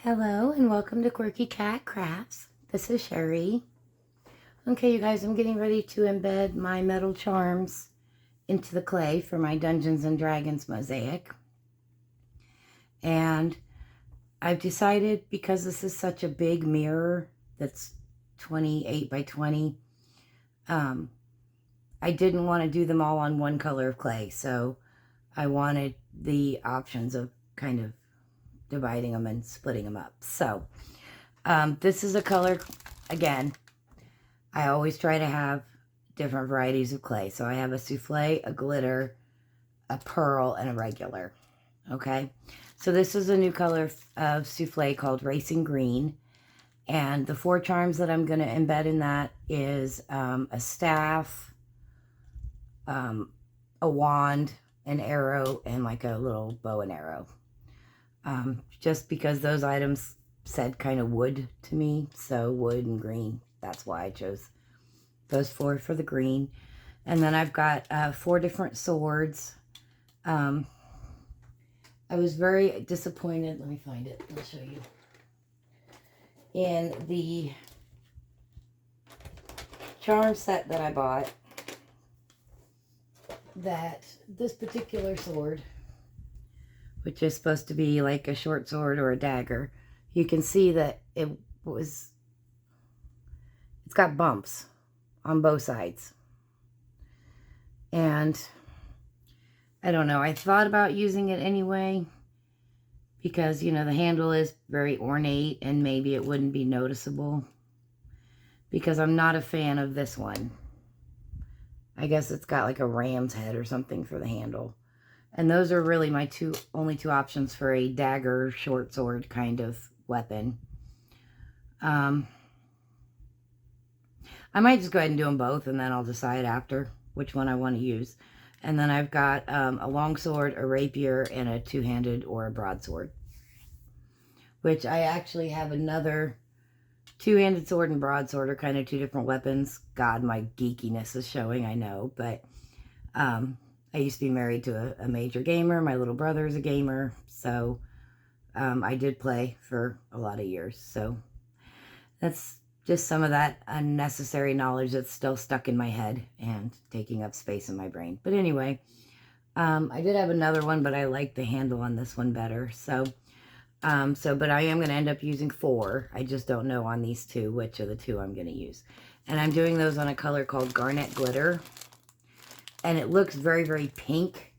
Hello and welcome to Quirky Cat Crafts. This is Sherry. Okay, you guys, I'm getting ready to embed my metal charms into the clay for my Dungeons and Dragons mosaic. And I've decided, because this is such a big mirror that's 28 by 20, I didn't want to do them all on one color of clay. So I wanted the options of kind of dividing them and splitting them up. So this is a color, again, I always try to have different varieties of clay. So I have a souffle, a glitter, a pearl, and a regular. Okay, so this is a new color of souffle called Racing Green. And the 4 charms that I'm going to embed in that is a staff, a wand, an arrow, and like a little bow and arrow. Just because those items said kind of wood to me, so wood and green, that's why I chose those 4 for the green. And then I've got 4 different swords. I was very disappointed, let me find it, I'll show you, in the charm set that I bought, that this particular sword, which is supposed to be like a short sword or a dagger, you can see that it's got bumps on both sides. And I don't know, I thought about using it anyway because, you know, the handle is very ornate and maybe it wouldn't be noticeable, because I'm not a fan of this one. I guess it's got like a ram's head or something for the handle. And those are really my only two options for a dagger, short sword kind of weapon. I might just go ahead and do them both, and then I'll decide after which one I want to use. And then I've got a long sword, a rapier, and a two-handed or a broadsword. Which I actually have another two-handed sword and broadsword are kind of 2 different weapons. God, my geekiness is showing, I know. But I used to be married to a major gamer. My little brother is a gamer. So I did play for a lot of years. So that's just some of that unnecessary knowledge that's still stuck in my head and taking up space in my brain. But anyway, I did have another one, but I like the handle on this one better. So, but I am going to end up using 4. I just don't know on these 2 which of the 2 I'm going to use. And I'm doing those on a color called Garnet Glitter. And it looks very, very pink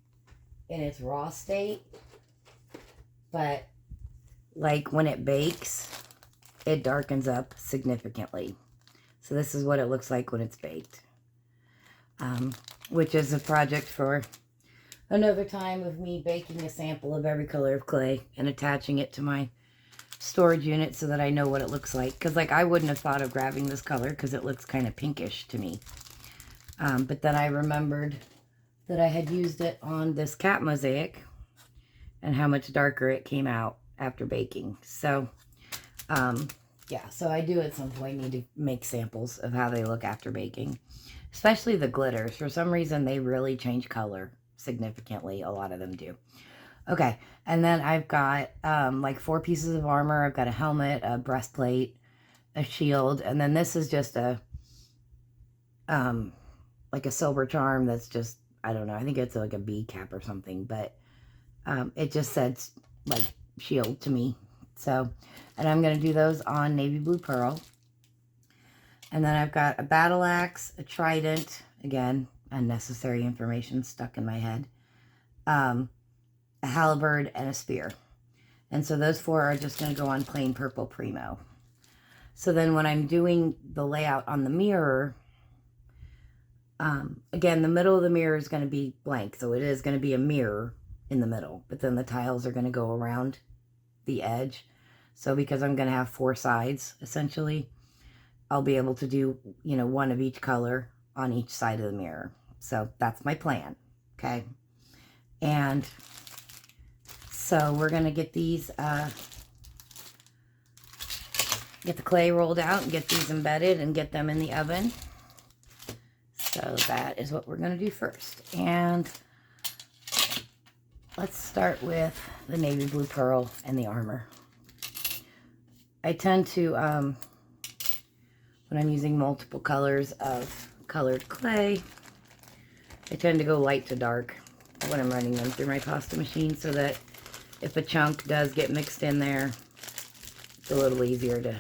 in its raw state. But like when it bakes, it darkens up significantly. So this is what it looks like when it's baked. Which is a project for another time of me baking a sample of every color of clay and attaching it to my storage unit so that I know what it looks like. Because like I wouldn't have thought of grabbing this color because it looks kind of pinkish to me. But then I remembered that I had used it on this cat mosaic and how much darker it came out after baking. So, yeah, so I do at some point need to make samples of how they look after baking, especially the glitters. For some reason, they really change color significantly. A lot of them do. Okay, and then I've got like 4 pieces of armor. I've got a helmet, a breastplate, a shield, and then this is just a like a silver charm that's just, I don't know, I think it's like a bee cap or something, but it just says like shield to me. So, and I'm going to do those on navy blue pearl. And then I've got a battle axe, a trident, again, unnecessary information stuck in my head, a halberd, and a spear. And so those 4 are just going to go on plain purple Primo. So then when I'm doing the layout on the mirror, again, the middle of the mirror is going to be blank. So it is going to be a mirror in the middle, but then the tiles are going to go around the edge. So because I'm going to have 4 sides, essentially, I'll be able to do, you know, 1 of each color on each side of the mirror. So that's my plan. Okay. And so we're going to get these, get the clay rolled out and get these embedded and get them in the oven. So that is what we're going to do first. And let's start with the navy blue pearl and the armor. I tend to, when I'm using multiple colors of colored clay, I tend to go light to dark when I'm running them through my pasta machine, so that if a chunk does get mixed in there, it's a little easier to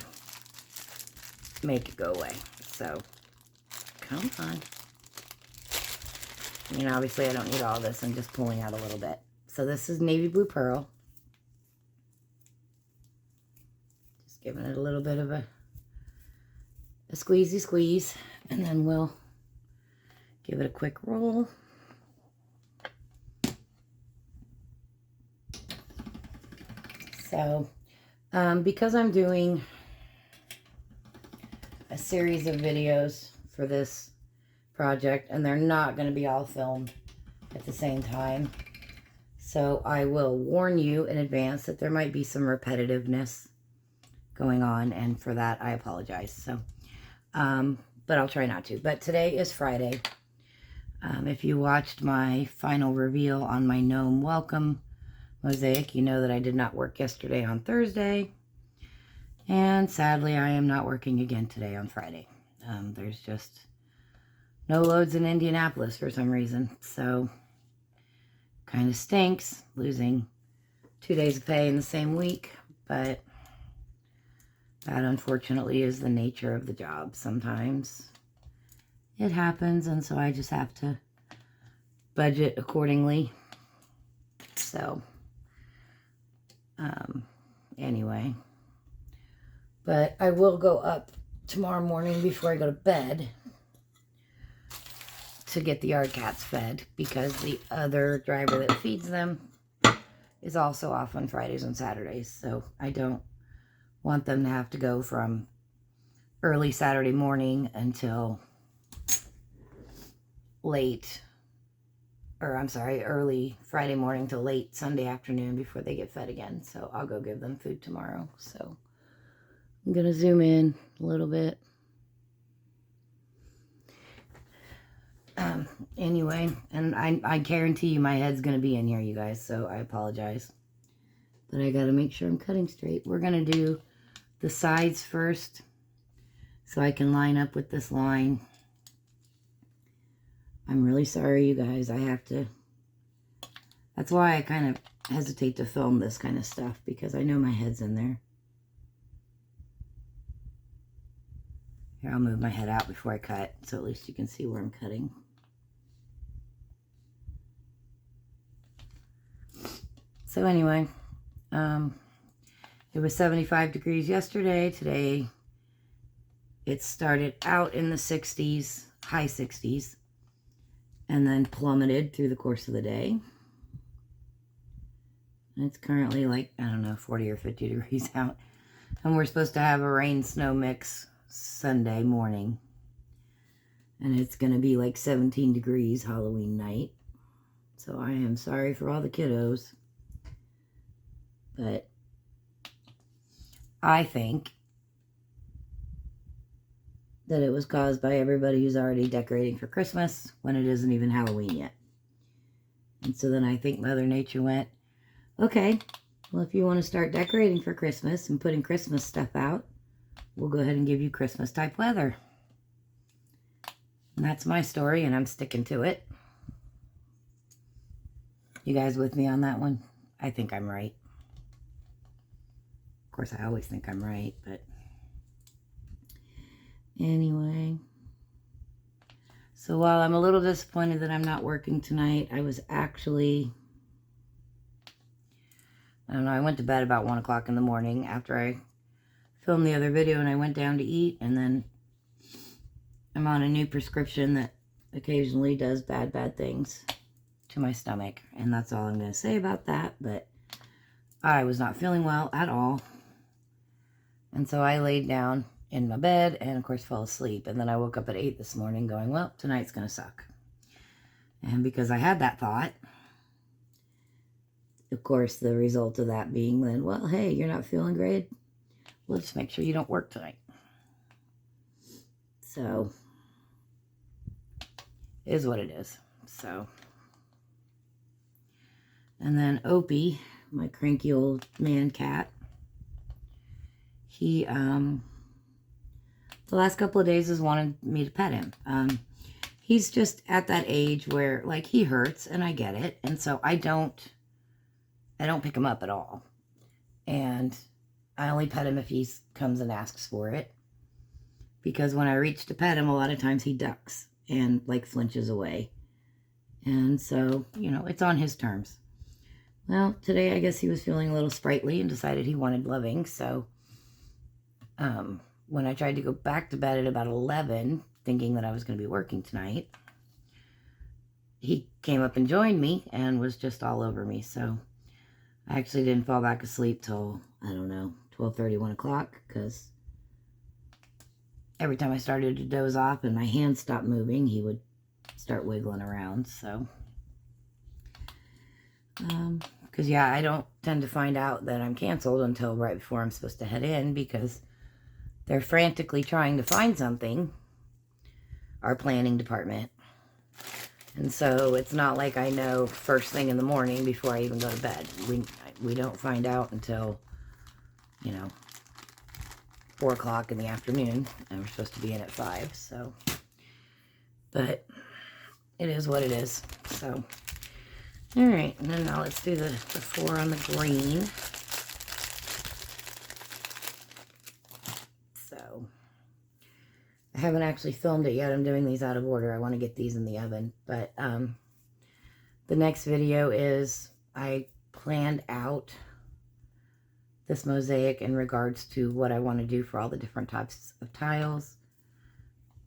make it go away. So, come on. I mean, obviously I don't need all this. I'm just pulling out a little bit. So this is navy blue pearl. Just giving it a little bit of a squeezy squeeze. And then we'll give it a quick roll. So, because I'm doing a series of videos for this project, and they're not going to be all filmed at the same time, so I will warn you in advance that there might be some repetitiveness going on, and for that I apologize. So, but I'll try not to. But today is Friday. If you watched my final reveal on my gnome welcome mosaic, you know that I did not work yesterday on Thursday, and sadly I am not working again today on Friday. There's just no loads in Indianapolis for some reason, so kind of stinks losing 2 days of pay in the same week, but that unfortunately is the nature of the job. Sometimes it happens, and so I just have to budget accordingly. So anyway, but I will go up tomorrow morning before I go to bed to get the yard cats fed, because the other driver that feeds them is also off on Fridays and Saturdays. So I don't want them to have to go from early Saturday morning until early Friday morning till late Sunday afternoon before they get fed again. So I'll go give them food tomorrow. So I'm going to zoom in a little bit. Anyway, and I guarantee you my head's going to be in here, you guys, so I apologize. But I got to make sure I'm cutting straight. We're going to do the sides first, so I can line up with this line. I'm really sorry, you guys. I have to... That's why I kind of hesitate to film this kind of stuff, because I know my head's in there. Here, I'll move my head out before I cut, so at least you can see where I'm cutting. So anyway, it was 75 degrees yesterday. Today, it started out in the 60s, high 60s, and then plummeted through the course of the day. And it's currently like, I don't know, 40 or 50 degrees out. And we're supposed to have a rain-snow mix Sunday morning. And it's going to be like 17 degrees Halloween night. So I am sorry for all the kiddos. But I think that it was caused by everybody who's already decorating for Christmas when it isn't even Halloween yet. And so then I think Mother Nature went, okay, well, if you want to start decorating for Christmas and putting Christmas stuff out, we'll go ahead and give you Christmas type weather. And that's my story, and I'm sticking to it. You guys with me on that one? I think I'm right. Of course, I always think I'm right, but anyway. So while I'm a little disappointed that I'm not working tonight, I was actually, I don't know, I went to bed about 1 o'clock in the morning after I filmed the other video, and I went down to eat, and then I'm on a new prescription that occasionally does bad things to my stomach, and that's all I'm going to say about that. But I was not feeling well at all, and so I laid down in my bed and of course fell asleep. And then I woke up at 8 this morning going, well, tonight's going to suck. And because I had that thought, of course the result of that being then, well, hey, you're not feeling great, we'll just make sure you don't work tonight. So it is what it is. So, and then Opie, my cranky old man cat, he, the last couple of days has wanted me to pet him. He's just at that age where, like, he hurts, and I get it. And so I don't pick him up at all. And I only pet him if he comes and asks for it. Because when I reach to pet him, a lot of times he ducks and, like, flinches away. And so, you know, it's on his terms. Well, today I guess he was feeling a little sprightly and decided he wanted loving. So, when I tried to go back to bed at about 11, thinking that I was going to be working tonight, he came up and joined me and was just all over me. So I actually didn't fall back asleep till, I don't know, 12:30, 1 o'clock, because every time I started to doze off and my hands stopped moving, he would start wiggling around. So, because yeah, I don't tend to find out that I'm canceled until right before I'm supposed to head in, because they're frantically trying to find something, our planning department. And so it's not like I know first thing in the morning before I even go to bed. We don't find out until, you know, 4 o'clock in the afternoon, and we're supposed to be in at 5, so, but it is what it is. So, all right, and then now let's do the 4 on the green. So, I haven't actually filmed it yet. I'm doing these out of order. I want to get these in the oven, but the next video is I planned out this mosaic in regards to what I want to do for all the different types of tiles,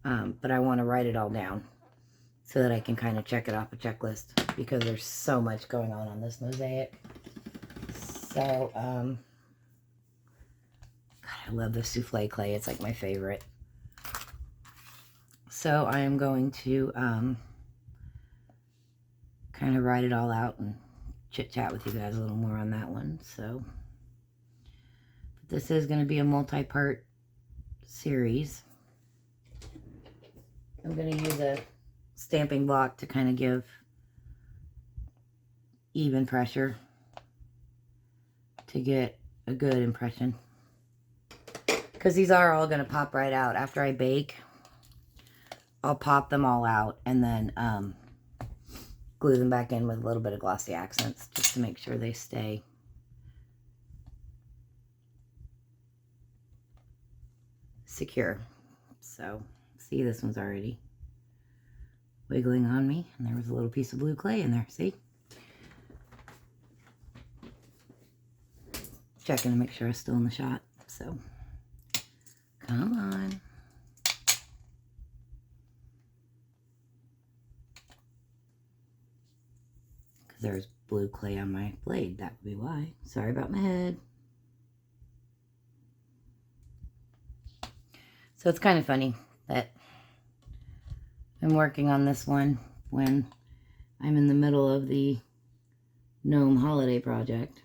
but I want to write it all down so that I can kind of check it off a checklist, because there's so much going on this mosaic. So, God, I love the souffle clay. It's like my favorite. So I am going to kind of write it all out and chit-chat with you guys a little more on that one. So, but this is going to be a multi-part series. I'm going to use a stamping block to kind of give even pressure to get a good impression, because these are all going to pop right out. After I bake, I'll pop them all out and then glue them back in with a little bit of glossy accents just to make sure they stay secure. So, see, this one's already wiggling on me, and there was a little piece of blue clay in there, see? Checking to make sure it's still in the shot. So, come on. Because there's blue clay on my blade, that would be why. Sorry about my head. So it's kind of funny that I'm working on this one when I'm in the middle of the gnome holiday project,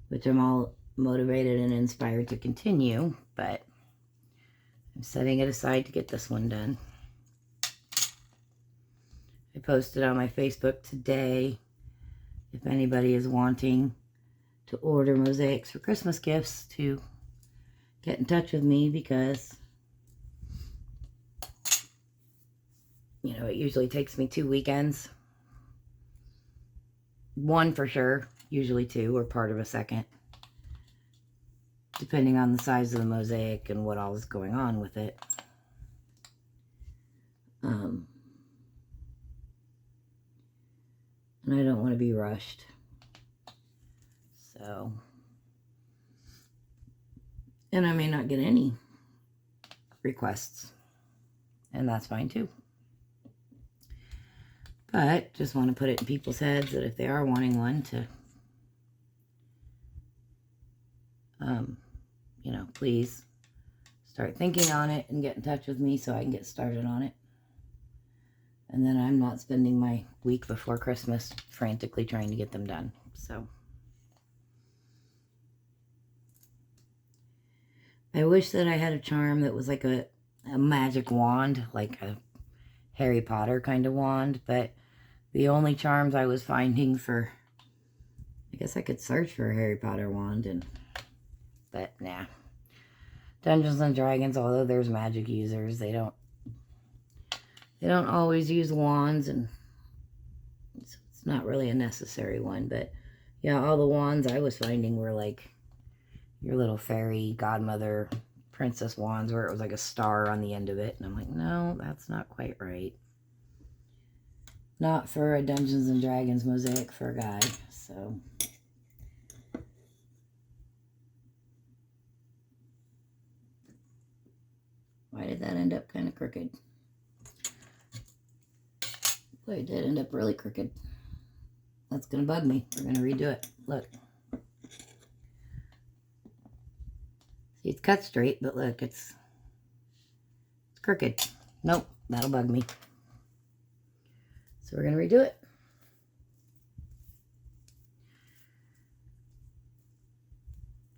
which I'm all motivated and inspired to continue, but I'm setting it aside to get this one done. I posted on my Facebook today, if anybody is wanting to order mosaics for Christmas gifts, to get in touch with me, because, you know, it usually takes me 2 weekends. One for sure, usually 2, or part of a second, depending on the size of the mosaic and what all is going on with it. And I don't want to be rushed. So, and I may not get any requests, and that's fine too. But just want to put it in people's heads that if they are wanting one, to, you know, please start thinking on it and get in touch with me so I can get started on it. And then I'm not spending my week before Christmas frantically trying to get them done. So, I wish that I had a charm that was like a magic wand, like a Harry Potter kind of wand, but the only charms I was finding for, I guess I could search for a Harry Potter wand, but nah, Dungeons and Dragons, although there's magic users, they don't always use wands, and it's not really a necessary one. But yeah, all the wands I was finding were like your little fairy godmother princess wands, where it was like a star on the end of it, and I'm like, no, that's not quite right. Not for a Dungeons and Dragons mosaic for a guy. So why did that end up kind of crooked? Boy, it did end up really crooked. That's gonna bug me. We're gonna redo it. Look. See, it's cut straight, but look, it's crooked. Nope, that'll bug me. So we're gonna redo it.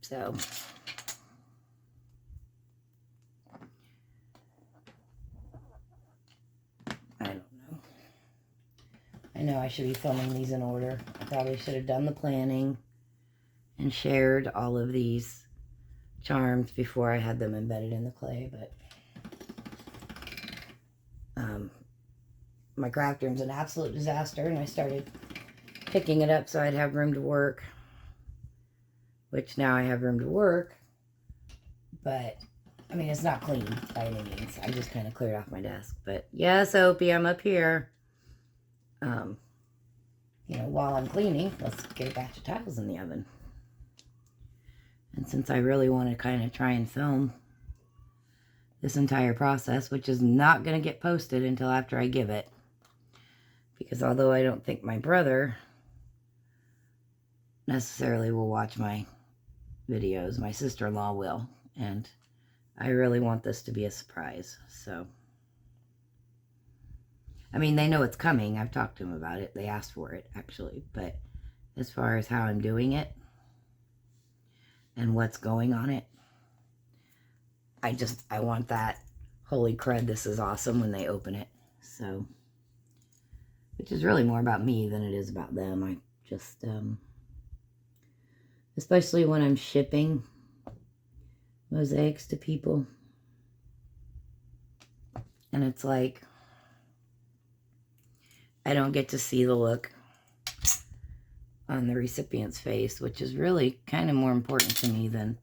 So I don't know. I know I should be filming these in order. I probably should have done the planning and shared all of these charms before I had them embedded in the clay, but my craft room's an absolute disaster, and I started picking it up so I'd have room to work, which now I have room to work, but I mean, it's not clean by any means. I just kind of cleared off my desk. But yes, Opie, I'm up here. You know, while I'm cleaning, let's get a batch of tiles in the oven. And since I really want to kind of try and film this entire process, which is not going to get posted until after I give it, because although I don't think my brother necessarily will watch my videos, my sister-in-law will, and I really want this to be a surprise. So I mean, they know it's coming. I've talked to them about it. They asked for it, actually. But as far as how I'm doing it and what's going on it, I want that holy crud, this is awesome when they open it. So, which is really more about me than it is about them. I just, especially when I'm shipping mosaics to people. And it's like, I don't get to see the look on the recipient's face, which is really kind of more important to me than,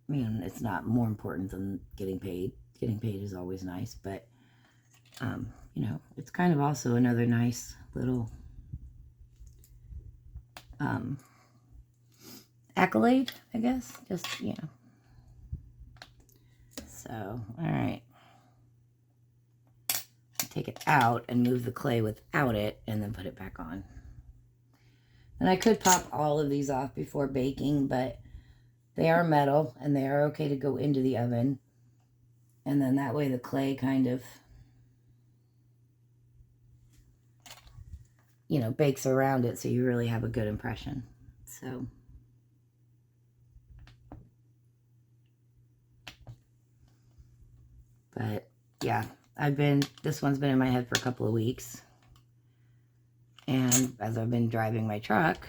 I mean, it's not more important than getting paid. Getting paid is always nice, but, you know, it's kind of also another nice little accolade, I guess. Just, you know. So, all right. Take it out and move the clay without it, and then put it back on. And I could pop all of these off before baking, but they are metal and they are okay to go into the oven. And then that way the clay kind of, you know, bakes around it, so you really have a good impression. So but yeah, this one's been in my head for a couple of weeks. And as I've been driving my truck,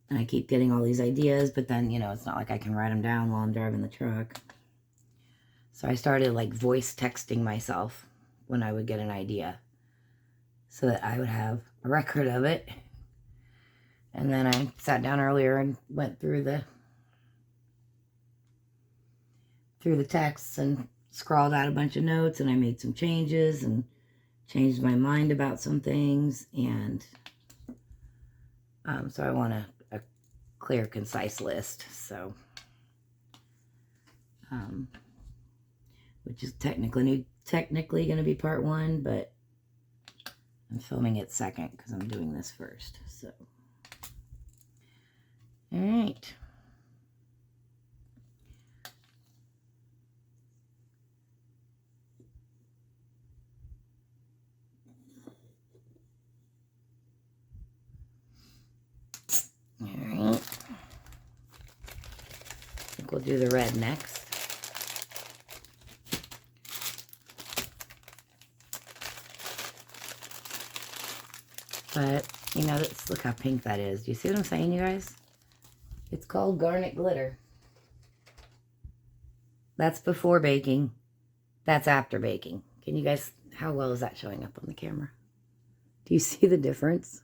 and I keep getting all these ideas, but then, you know, it's not like I can write them down while I'm driving the truck. So I started like voice texting myself when I would get an idea, so that I would have a record of it. And then I sat down earlier and went through the texts and scrawled out a bunch of notes, and I made some changes and changed my mind about some things. And so I want a clear, concise list. So, which is technically going to be part 1, but I'm filming it second because I'm doing this first. So, all right. All right. I think we'll do the red next. But You know, look how pink that is. Do you see what I'm saying, you guys? It's called garnet glitter. That's before baking. That's after baking. Can you guys, how well is that showing up on the camera? Do you see the difference?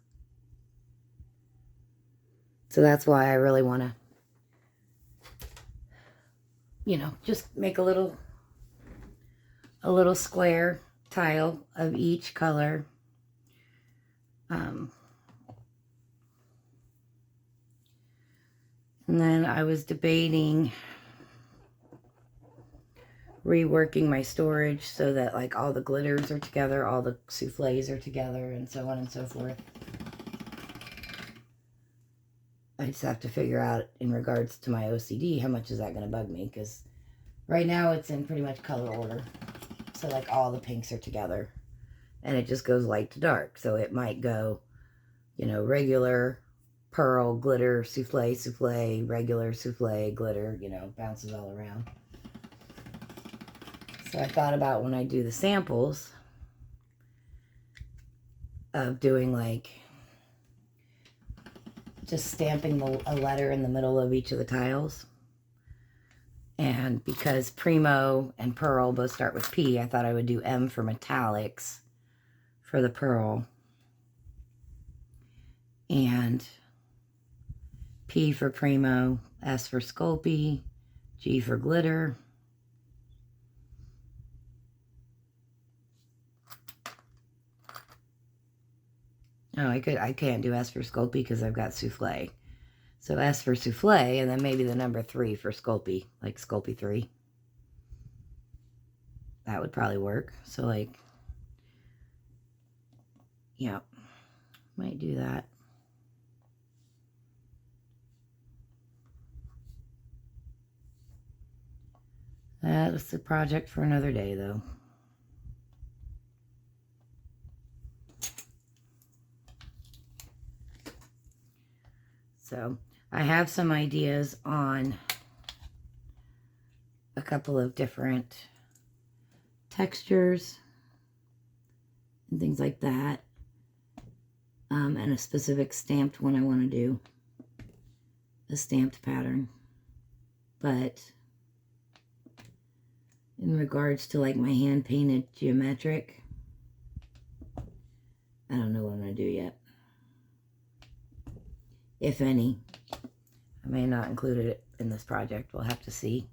So that's why I really want to, you know, just make a little square tile of each color. And then I was debating reworking my storage so that like all the glitters are together, all the souffles are together, and so on and so forth. I just have to figure out in regards to my OCD how much is that going to bug me, because right now it's in pretty much color order. So like all the pinks are together and it just goes light to dark. So it might go, you know, regular, pearl, glitter, souffle, souffle, regular, souffle, glitter, you know, bounces all around. So I thought about when I do the samples of doing like just stamping a letter in the middle of each of the tiles. And because Primo and Pearl both start with P, I thought I would do M for metallics for the Pearl. And P for Primo, S for Sculpey, G for glitter. Oh, I can't do S for Sculpey because I've got souffle. So S for souffle, and then maybe the number 3 for Sculpey, like Sculpey 3. That would probably work. So like, yeah, might do that. That was the project for another day, though. So I have some ideas on a couple of different textures and things like that, and a specific stamped one I want to do, a stamped pattern. But in regards to like my hand painted geometric, I don't know what I'm going to do yet. If any. I may not include it in this project. We'll have to see.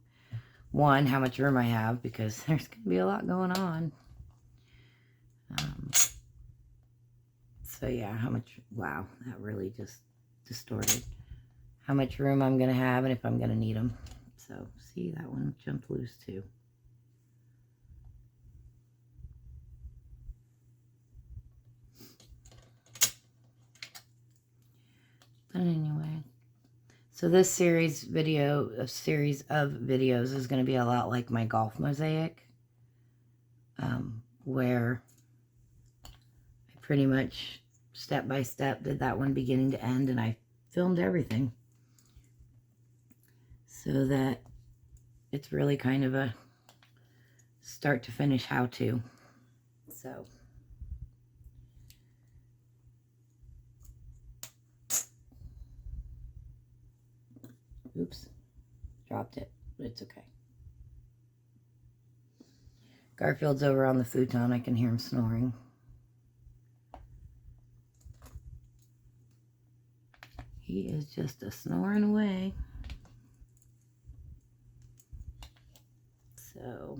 One, how much room I have, because there's going to be a lot going on. So yeah, how much, wow, that really just distorted. How much room I'm going to have and if I'm going to need them. So see, that one jumped loose too. But anyway, so this series of videos is going to be a lot like my golf mosaic, where I pretty much step by step did that one beginning to end, and I filmed everything so that it's really kind of a start to finish how-to. So oops, dropped it, but it's okay. Garfield's over on the futon. I can hear him snoring. He is just a snoring away. So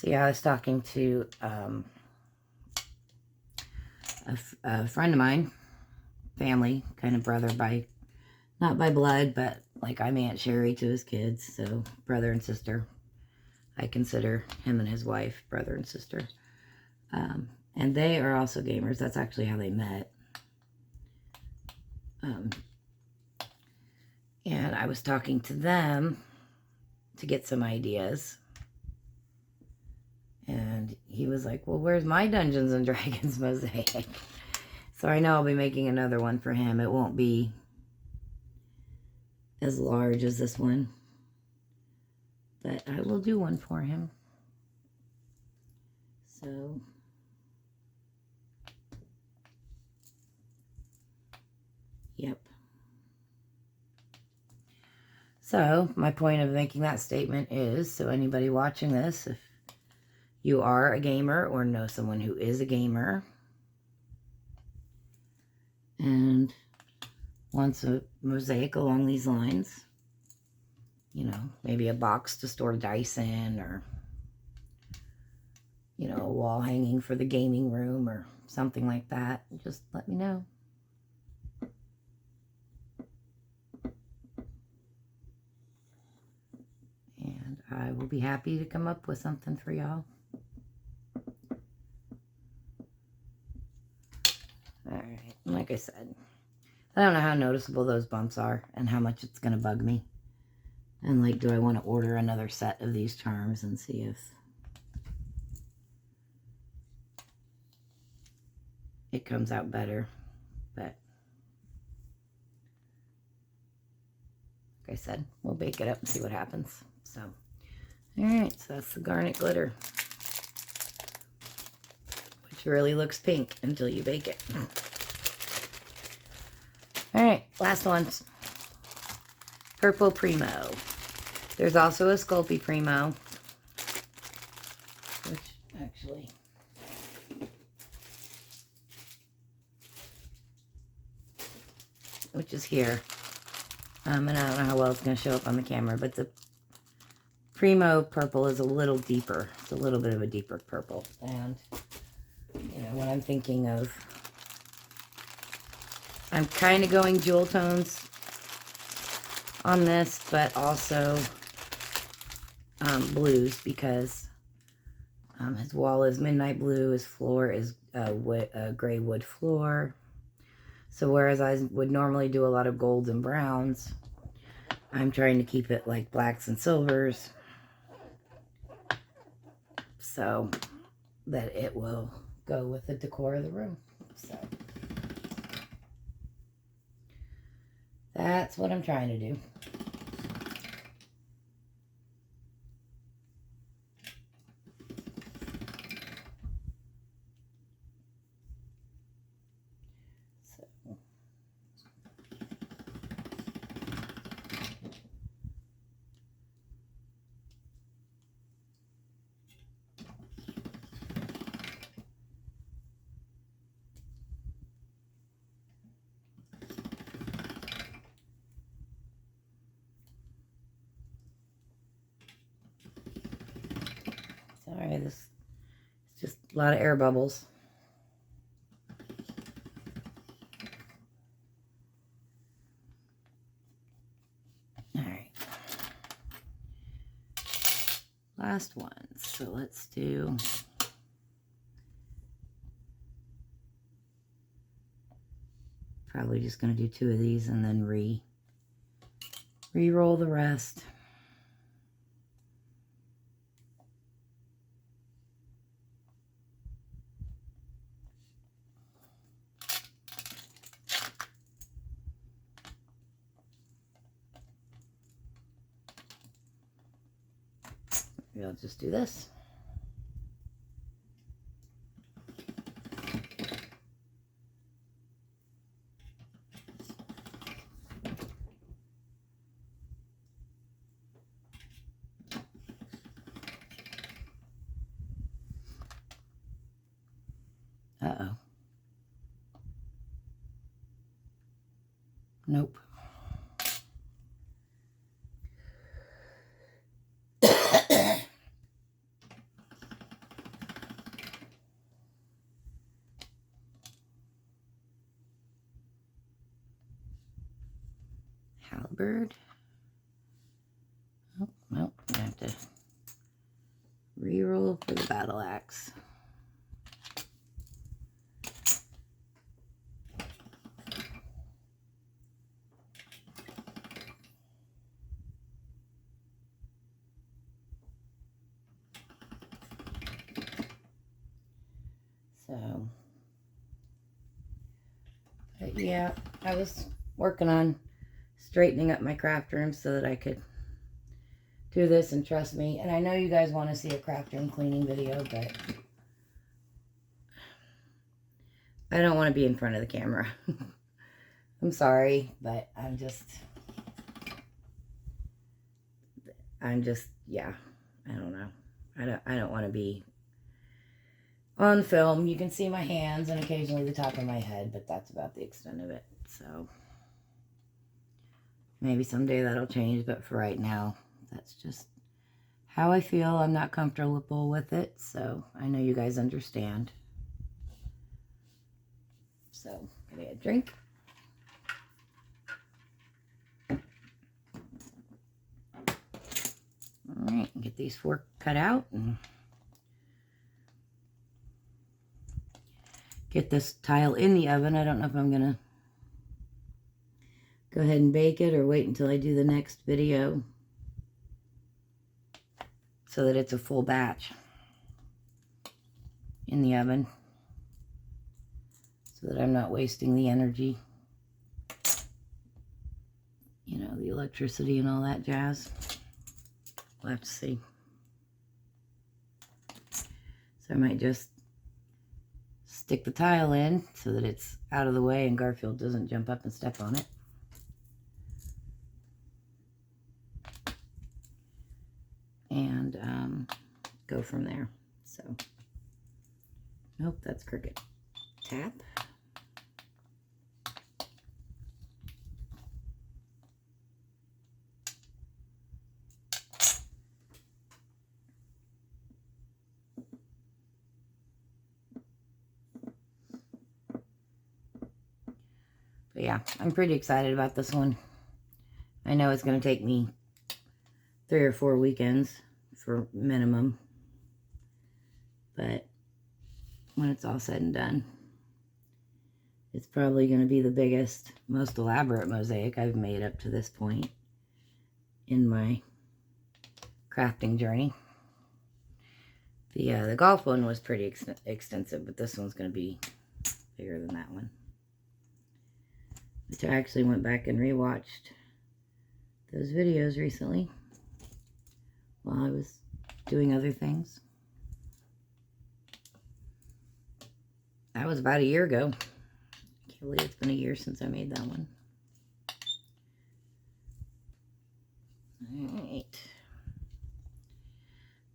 yeah, I was talking to a friend of mine, family, kind of brother by, not by blood, but like I'm Aunt Sherry to his kids, so brother and sister. I consider him and his wife brother and sister. And they are also gamers. That's actually how they met. And I was talking to them to get some ideas. And he was like, well, where's my Dungeons and Dragons mosaic? So I know I'll be making another one for him. It won't be as large as this one. but I will do one for him. So, yep. So, my point of making that statement is, so anybody watching this, if you are a gamer or know someone who is a gamer and wants a mosaic along these lines, you know, maybe a box to store dice in, or, you know, a wall hanging for the gaming room or something like that, just let me know. And I will be happy to come up with something for y'all. Alright, like I said, I don't know how noticeable those bumps are and how much it's going to bug me. And like, do I want to order another set of these charms and see if it comes out better. But like I said, we'll bake it up and see what happens. So, alright, so that's the garnet glitter, which really looks pink until you bake it. Alright, last one. Purple Primo. There's also a Sculpey Primo, which actually, which is here. And I don't know how well it's going to show up on the camera, but the Primo purple is a little deeper. It's a little bit of a deeper purple. And, you know, when I'm thinking of, I'm kind of going jewel tones on this, but also blues, because his wall is midnight blue, his floor is gray wood floor. So whereas I would normally do a lot of golds and browns, I'm trying to keep it like blacks and silvers, so that it will go with the decor of the room. So that's what I'm trying to do. Sorry, this is just a lot of air bubbles. Alright. Last one. So let's do probably just going to do 2 of these and then re-roll the rest. Maybe I'll just do this. Uh-oh. Nope. Halberd. Oh, well, I have to re-roll for the battle axe. So, but yeah, I was working on straightening up my craft room so that I could through this, and trust me, and I know you guys want to see a craft room cleaning video, but I don't want to be in front of the camera. I'm sorry, but I'm just, yeah, I don't know. I don't want to be on film. You can see my hands and occasionally the top of my head, but that's about the extent of it. So maybe someday that'll change, but for right now, that's just how I feel. I'm not comfortable with it, so I know you guys understand. So, gonna get a drink. Alright, get these 4 cut out and get this tile in the oven. I don't know if I'm gonna go ahead and bake it or wait until I do the next video so that it's a full batch in the oven, so that I'm not wasting the energy, you know, the electricity and all that jazz. We'll have to see. So I might just stick the tile in so that it's out of the way and Garfield doesn't jump up and step on it. And go from there. So, nope, that's crooked. Tap. But yeah, I'm pretty excited about this one. I know it's going to take me 3 or 4 weekends for minimum. But when it's all said and done, it's probably going to be the biggest, most elaborate mosaic I've made up to this point in my crafting journey. The golf one was pretty extensive, but this one's going to be bigger than that one. Which I actually went back and rewatched those videos recently while I was doing other things. That was about a year ago. I can't believe it's been a year since I made that one. Alright.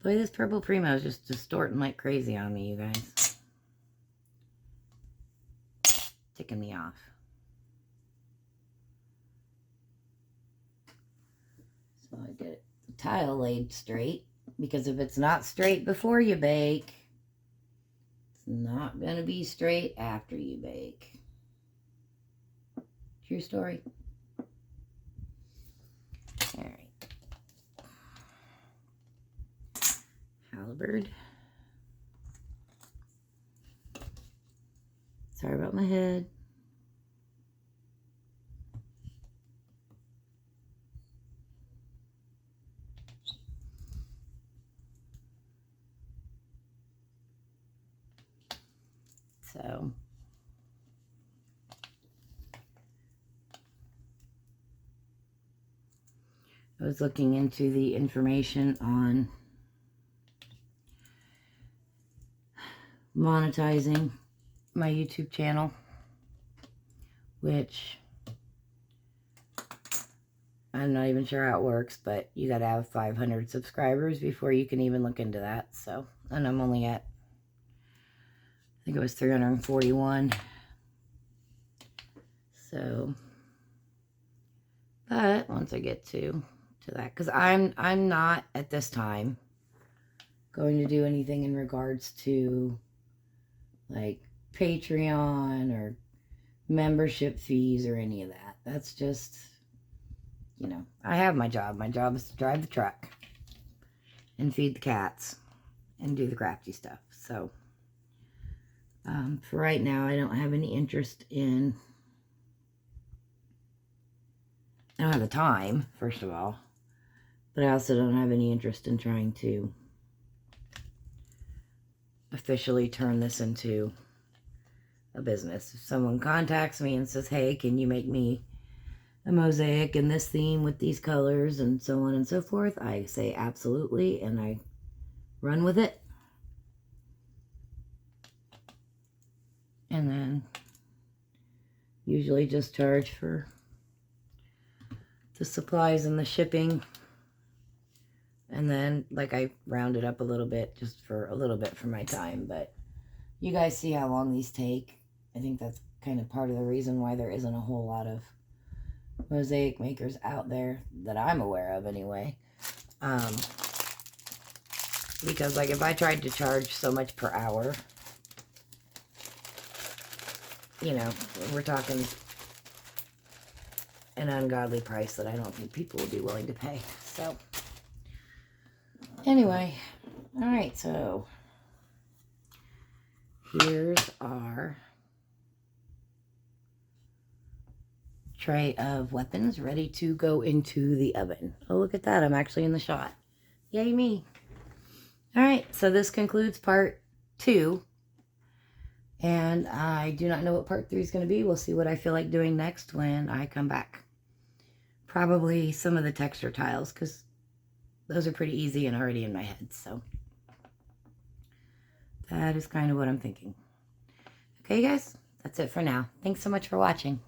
Boy, this purple Primo is just distorting like crazy on me, you guys. Ticking me off. So I get the tile laid straight, because if it's not straight before you bake, it's not going to be straight after you bake. True story. All right. Halberd. Sorry about my head. So, I was looking into the information on monetizing my YouTube channel, which I'm not even sure how it works, but you got to have 500 subscribers before you can even look into that. So, and I'm only at, I think it was 341. So, but once I get to that, because I'm not at this time going to do anything in regards to like Patreon or membership fees or any of that. That's just, you know, I have my job. My job is to drive the truck and feed the cats and do the crafty stuff. So, for right now, I don't have any interest in, I don't have the time, first of all, but I also don't have any interest in trying to officially turn this into a business. If someone contacts me and says, hey, can you make me a mosaic in this theme with these colors and so on and so forth, I say absolutely, and I run with it. And then usually just charge for the supplies and the shipping. And then, like, I round it up a little bit just for a little bit for my time. But you guys see how long these take. I think that's kind of part of the reason why there isn't a whole lot of mosaic makers out there that I'm aware of anyway. Because, like, if I tried to charge so much per hour, you know, we're talking an ungodly price that I don't think people would be willing to pay. So, anyway, all right, so here's our tray of weapons ready to go into the oven. Oh, look at that. I'm actually in the shot. Yay me. All right, so this concludes part 2. And I do not know what part 3 is going to be. We'll see what I feel like doing next when I come back. Probably some of the texture tiles, because those are pretty easy and already in my head. So that is kind of what I'm thinking. Okay, guys, that's it for now. Thanks so much for watching.